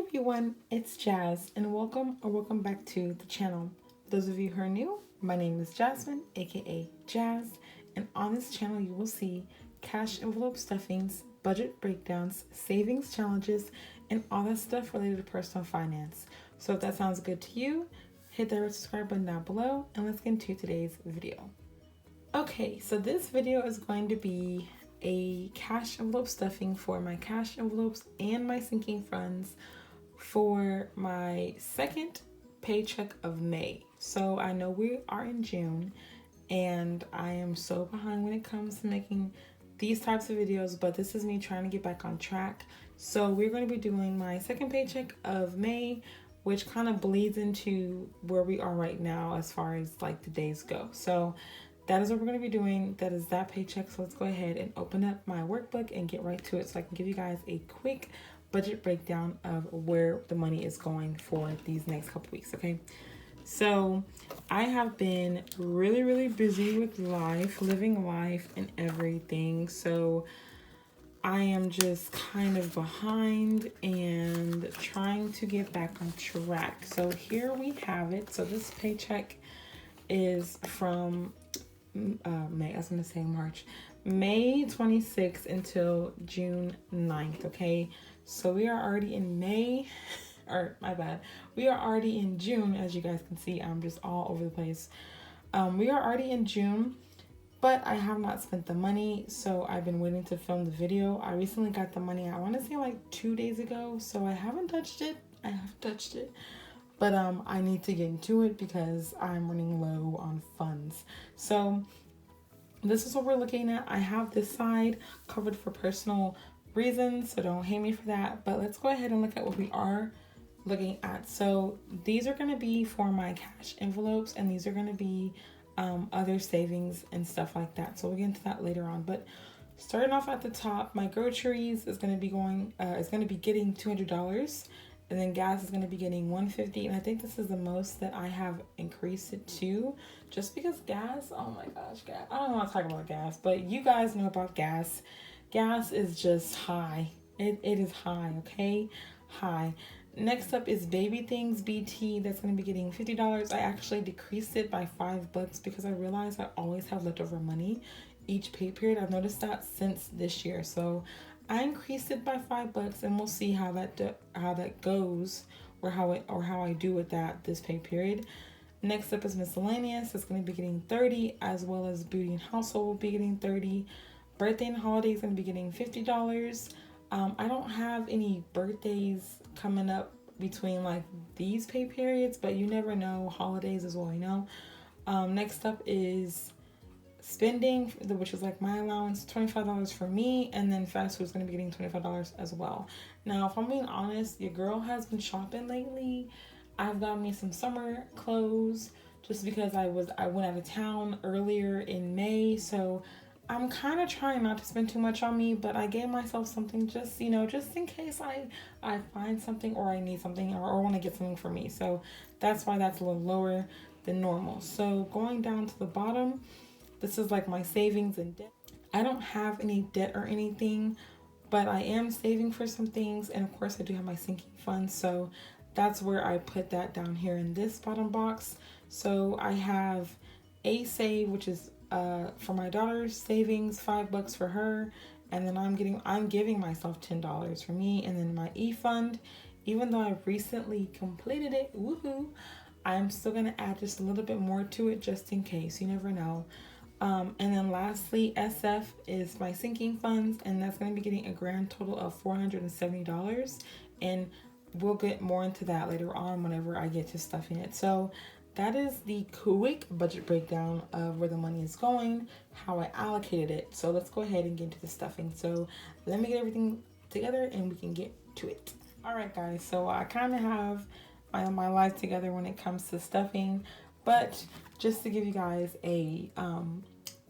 everyone, it's Jazz and welcome back to the channel. For those of you who are new, my name is Jasmine, aka Jazz, and on this channel you will see cash envelope stuffings, budget breakdowns, savings challenges, and all that stuff related to personal finance. So if that sounds good to you, hit that red subscribe button down below and let's get into today's video. Okay, so this video is going to be a cash envelope stuffing for my cash envelopes and my sinking funds for my second paycheck of May. So I know we are in June and I am so behind when it comes to making these types of videos, but this is me trying to get back on track. So we're going to be doing my second paycheck of May, which kind of bleeds into where we are right now as far as like the days go. So that is what we're going to be doing. That is that paycheck. So let's go ahead and open up my workbook and get right to it so I can give you guys a quick budget breakdown of where the money is going for these next couple weeks. Okay. So I have been really busy with life, living life and everything. So I am just kind of behind and trying to get back on track. So here we have it. So this paycheck is from May, I was going to say March, May 26th until June 9th. Okay. So we are already in May, or my bad. We are already in June. As you guys can see, I'm just all over the place. We are already in June, but I have not spent the money. So I've been waiting to film the video. I recently got the money, I want to say like 2 days ago. So I haven't touched it. But I need to get into it because I'm running low on funds. So this is what we're looking at. I have this side covered for personal reasons, so don't hate me for that. But let's go ahead and look at what we are looking at. So these are going to be for my cash envelopes, and these are going to be other savings and stuff like that. So we'll get into that later on. But starting off at the top, my groceries is going to be getting $200. And then gas is going to be getting $150. And I think this is the most that I have increased it to. Just because gas, oh my gosh, gas. I don't want to talk about gas, but you guys know about gas. Gas is just high. It is high, okay? High. Next up is baby things, BT. That's going to be getting $50. I actually decreased it by $5 because I realized I always have leftover money each pay period. I've noticed that since this year. So I increased it by $5 and we'll see how that goes or how I do with that this pay period. Next up is miscellaneous. It's going to be getting $30, as well as beauty and household will be getting $30. Birthday and holiday is going to be getting $50. I don't have any birthdays coming up between like these pay periods, but you never know. Holidays is what I know. Next up is spending, which is like my allowance, $25 for me, and then fast food is going to be getting $25 as well. Now, if I'm being honest, your girl has been shopping lately. I've got me some summer clothes just because I went out of town earlier in May, so I'm kind of trying not to spend too much on me, but I gave myself something just in case I find something or I need something or want to get something for me. So that's why that's a little lower than normal. So going down to the bottom, this is like my savings and debt. I don't have any debt or anything, but I am saving for some things. And of course I do have my sinking funds. So that's where I put that down here in this bottom box. So I have a save, which is for my daughter's savings, $5 for her. And then I'm giving myself $10 for me. And then my e-fund, even though I recently completed it, woohoo, I'm still going to add just a little bit more to it just in case. You never know. And then lastly, SF is my sinking funds, and that's going to be getting a grand total of $470. And we'll get more into that later on whenever I get to stuffing it. So that is the quick budget breakdown of where the money is going, how I allocated it. So let's go ahead and get into the stuffing. So let me get everything together and we can get to it. All right, guys. So I kind of have my life together when it comes to stuffing, but just to give you guys a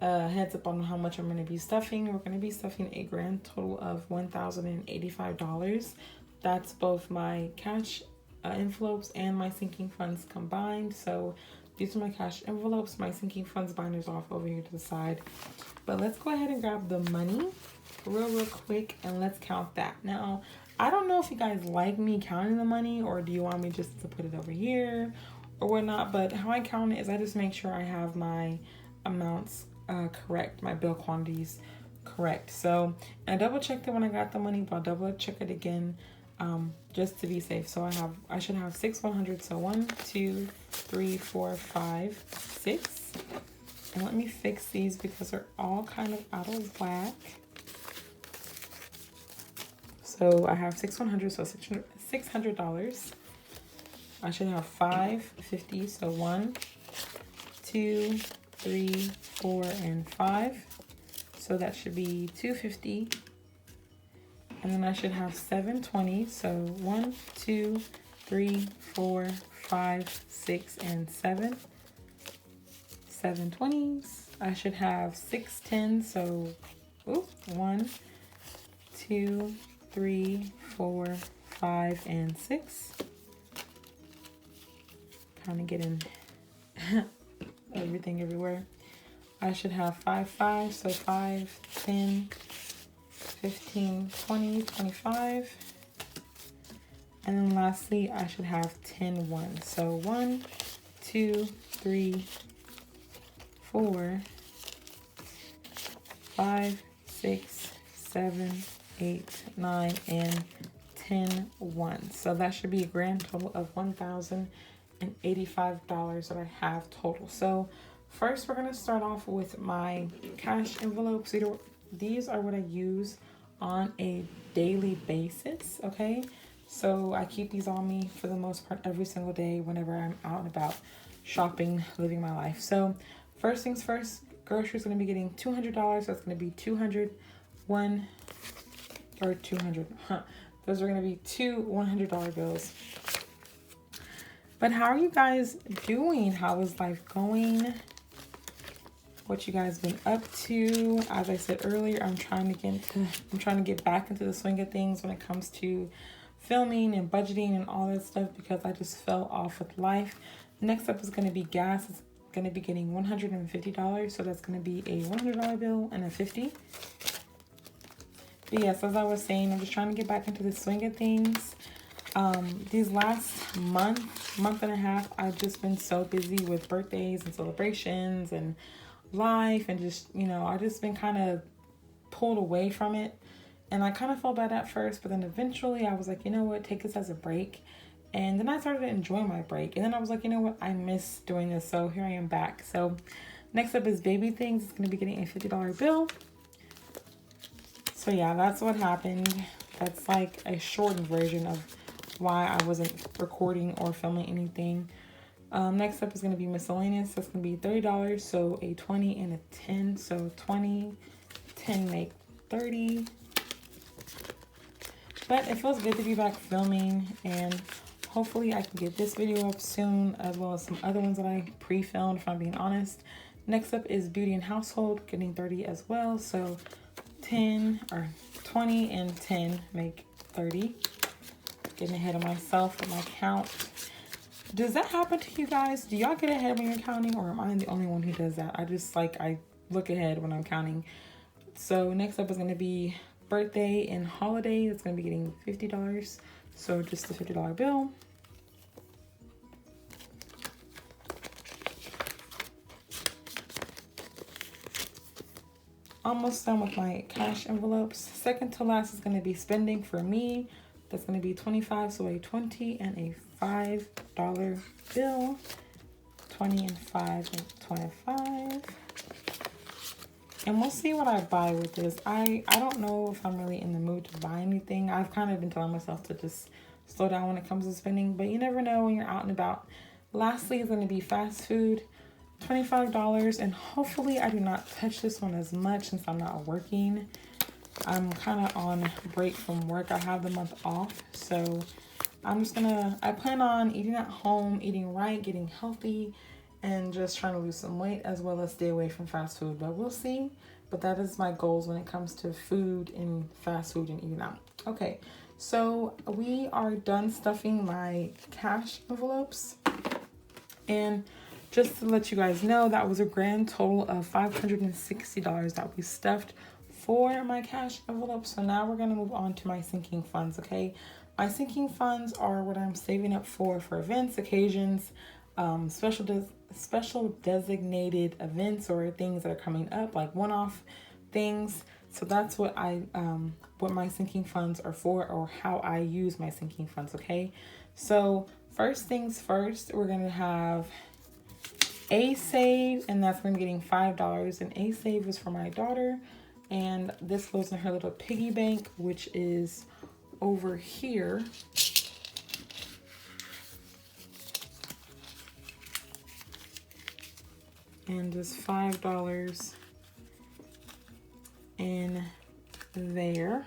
heads up on how much I'm going to be stuffing, we're going to be stuffing a grand total of $1,085. That's both my cash envelopes and my sinking funds combined. So these are my cash envelopes. My sinking funds binders off over here to the side. But let's go ahead and grab the money real quick and let's count that. Now, I don't know if you guys like me counting the money, or do you want me just to put it over here or whatnot, but how I count it is I just make sure I have my amounts correct, my bill quantities correct. So I double checked it when I got the money, but I'll double check it again just to be safe. So I should have 6 100. So 1 2 3 4 5 6. And let me fix these because they're all kind of out of whack. So I have 6 100, so $600. I should have 5 50, so 1 2 3 4 and 5. So that should be 250. And then I should have 7 20, so 1 2 3 4 5 6 and 7. 7 20s. I should have 6 10s, so 1 2 3 4 5 and 6. Kind of getting everything everywhere. I should have 5 5, so 5 10 15 20 25. And then lastly I should have 10 1, so 1 2 3 4 5 6 7 8 9 and 10 1. So that should be a grand total of $1,085 that I have total. So first we're going to start off with my cash envelopes. These are what I use on a daily basis, okay? So I keep these on me for the most part every single day whenever I'm out and about shopping, living my life. So first things first, groceries going to be getting $200. That's going to be 200, 1 or 200. Those are going to be 2 $100 bills. But how are you guys doing? How is life going? What you guys been up to? As I said earlier, I'm trying to get back into the swing of things when it comes to filming and budgeting and all that stuff, because I just fell off with life. Next up is going to be gas. It's going to be getting $150, so that's going to be a $100 bill and a 50. But yes, as I was saying, I'm just trying to get back into the swing of things. These last month and a half, I've just been so busy with birthdays and celebrations and life, and just, I've just been kind of pulled away from it. And I kind of felt bad at first, but then eventually I was like, you know what, take this as a break. And then I started enjoying my break. And then I was like, you know what, I miss doing this. So here I am back. So next up is baby things. It's going to be getting a $50 bill. So yeah, that's what happened. That's like a shortened version of why I wasn't recording or filming anything. Next up is going to be miscellaneous. That's going to be $30. So a 20 and a 10. So 20, 10 make 30. But it feels good to be back filming, and hopefully I can get this video up soon, as well as some other ones that I pre-filmed, if I'm being honest. Next up is beauty and household, getting 30 as well. So 10 or 20 and 10 make 30. Getting ahead of myself with my count. Does that happen to you guys? Do y'all get ahead when you're counting, or am I the only one who does that? I look ahead when I'm counting. So next up is going to be birthday and holiday. That's going to be getting $50. So just a $50 bill. Almost done with my cash envelopes. Second to last is going to be spending for me. That's going to be 25, so a 20 and a $5 bill. 20 and 5 and 25. And we'll see what I buy with this. I don't know if I'm really in the mood to buy anything. I've kind of been telling myself to just slow down when it comes to spending, but you never know when you're out and about. Lastly is going to be fast food. $25, and hopefully I do not touch this one as much since I'm not working. I'm kind of on break from work. I have the month off, so I plan on eating at home, eating right, getting healthy, and just trying to lose some weight, as well as stay away from fast food. But we'll see. But that is my goals when it comes to food and fast food and eating out. Okay, so we are done stuffing my cash envelopes. And just to let you guys know, that was a grand total of $560 that we stuffed for my cash envelope. So now we're going to move on to my sinking funds, okay? My sinking funds are what I'm saving up for events, occasions, special designated events or things that are coming up, like one-off things. So that's what what my sinking funds are for, or how I use my sinking funds, okay? So first things first, we're going to have a save, and that's when I'm getting $5. And a save is for my daughter, and this goes in her little piggy bank, which is over here. And just $5 in there.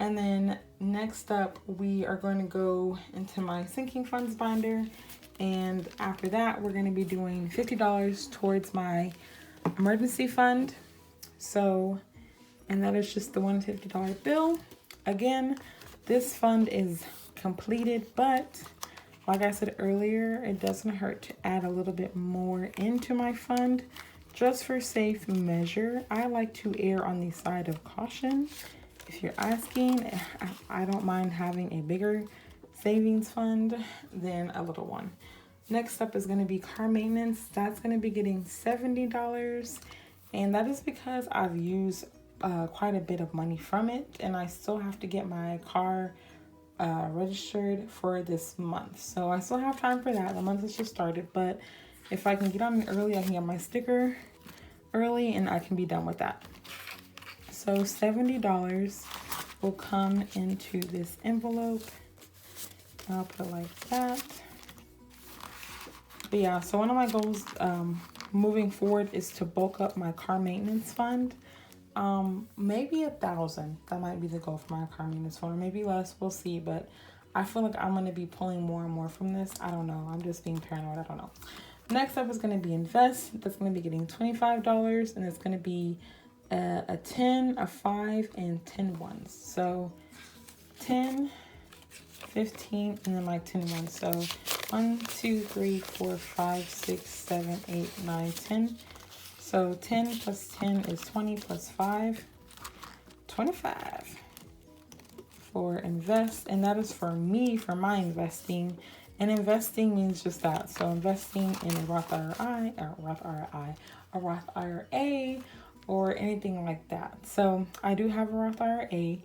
And then next up, we are going to go into my sinking funds binder. And after that, we're going to be doing $50 towards my emergency fund. So, and that is just the $150 bill. Again, this fund is completed, but like I said earlier, it doesn't hurt to add a little bit more into my fund just for safe measure. I like to err on the side of caution. If you're asking, I don't mind having a bigger savings fund than a little one. Next up is going to be car maintenance. That's going to be getting $70. And that is because I've used quite a bit of money from it. And I still have to get my car registered for this month. So I still have time for that. The month has just started. But if I can get on it early, I can get my sticker early and I can be done with that. So $70 will come into this envelope. I'll put it like that. But yeah, so one of my goals moving forward is to bulk up my car maintenance fund. Maybe 1,000. That might be the goal for my car maintenance fund, or maybe less. We'll see. But I feel like I'm going to be pulling more and more from this. I don't know. I'm just being paranoid. I don't know. Next up is going to be invest. That's going to be getting $25, and it's going to be a 10, a 5, and 10 ones. So 10, 15, and then like 10 ones. So 1, 2, 3, 4, 5, 6, 7, 8, 9, 10. So 10 plus 10 is 20 plus 5, 25 for invest. And that is for me, for my investing. And investing means just that. So investing in a Roth IRA, or anything like that. So I do have a Roth IRA.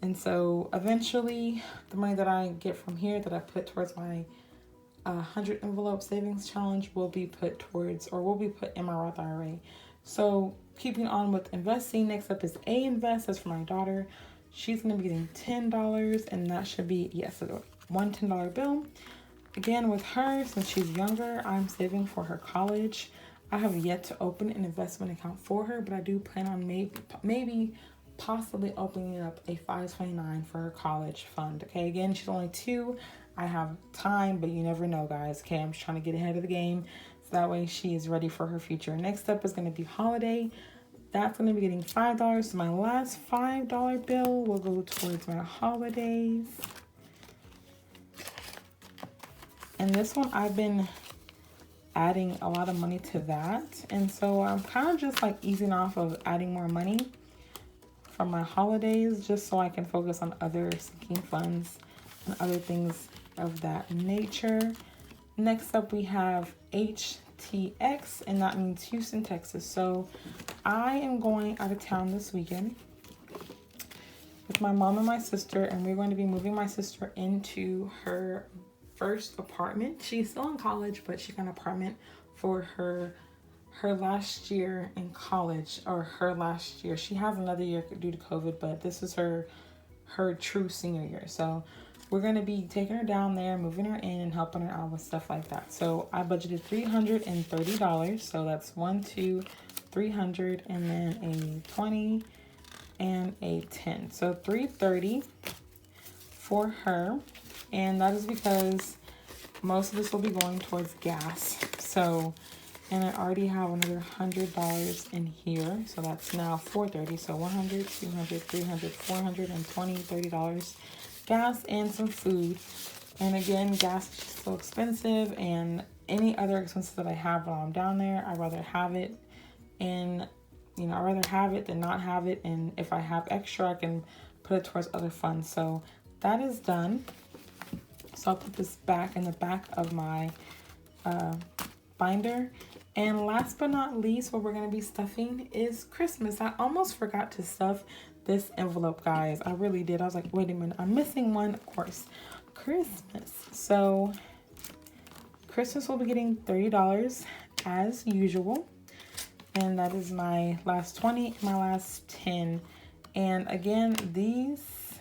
And so eventually the money that I get from here that I put towards my 100 envelope savings challenge will be put towards, or will be put in my Roth IRA. So keeping on with investing, next up is A Invest. That's for my daughter. She's going to be getting $10, and that should be, yes, one $10 bill. Again, with her, since she's younger, I'm saving for her college. I have yet to open an investment account for her, but I do plan on maybe possibly opening up a 529 for her college fund. Okay, again, she's only 2. I have time, but you never know, guys. Okay, I'm just trying to get ahead of the game, so that way she is ready for her future. Next up is going to be holiday. That's going to be getting $5. So my last $5 bill will go towards my holidays. And this one, I've been adding a lot of money to that. And so I'm kind of just like easing off of adding more money from my holidays, just so I can focus on other sinking funds and other things of that nature. Next up, we have HTX, and that means Houston, Texas. So I am going out of town this weekend with my mom and my sister, and we're going to be moving my sister into her first apartment. She's still in college, but she got an apartment for her last year in college, or her last year. She has another year due to COVID, but this is her true senior year. So we're going to be taking her down there, moving her in, and helping her out with stuff like that. So I budgeted $330. So that's 1, 2, 300, and then a 20 and a 10. So $330 for her. And that is because most of this will be going towards gas. So, and I already have another $100 in here. So that's now $430. So 100, 200, 300, 420, $30 gas and some food. And again, gas is just so expensive, and any other expenses that I have while I'm down there, I'd rather have it. And, you know, I'd rather have it than not have it. And if I have extra, I can put it towards other funds. So that is done. So I'll put this back in the back of my binder. And last but not least, what we're going to be stuffing is Christmas. I almost forgot to stuff this envelope, guys. I really did. I was like, wait a minute, I'm missing one. Of course, Christmas. So Christmas will be getting $30 as usual. And that is my last 20, my last 10. And again, this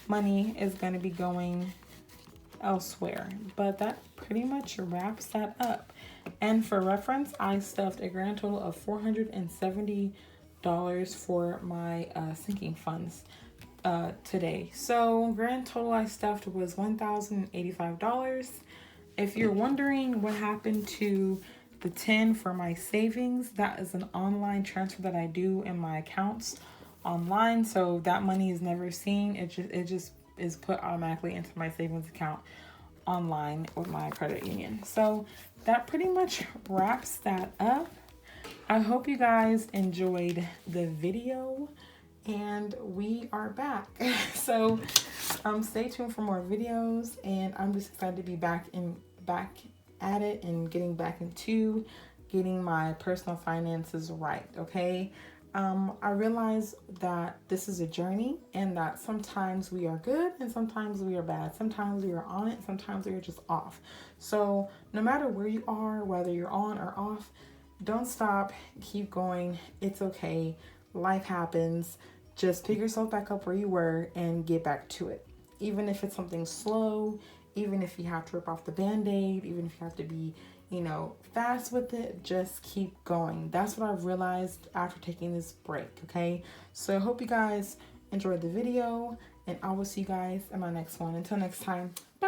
money is going to be going elsewhere, but that pretty much wraps that up. And for reference, I stuffed a grand total of $470 for my sinking funds today. So grand total I stuffed was $1,085. If you're wondering what happened to the 10 for my savings, that is an online transfer that I do in my accounts online, so that money is never seen. It just is put automatically into my savings account online with my credit union. So that pretty much wraps that up. I hope you guys enjoyed the video, and we are back. So stay tuned for more videos, and I'm just excited to be back at it and getting back into getting my personal finances right. Okay. I realize that this is a journey, and that sometimes we are good and sometimes we are bad. Sometimes we are on it, sometimes we are just off. So no matter where you are, whether you're on or off, don't stop, keep going. It's okay. Life happens. Just pick yourself back up where you were and get back to it. Even if it's something slow, even if you have to rip off the Band-Aid, even if you have to be, you know, fast with it, just keep going. That's what I've realized after taking this break, okay? So I hope you guys enjoyed the video, and I will see you guys in my next one. Until next time, bye.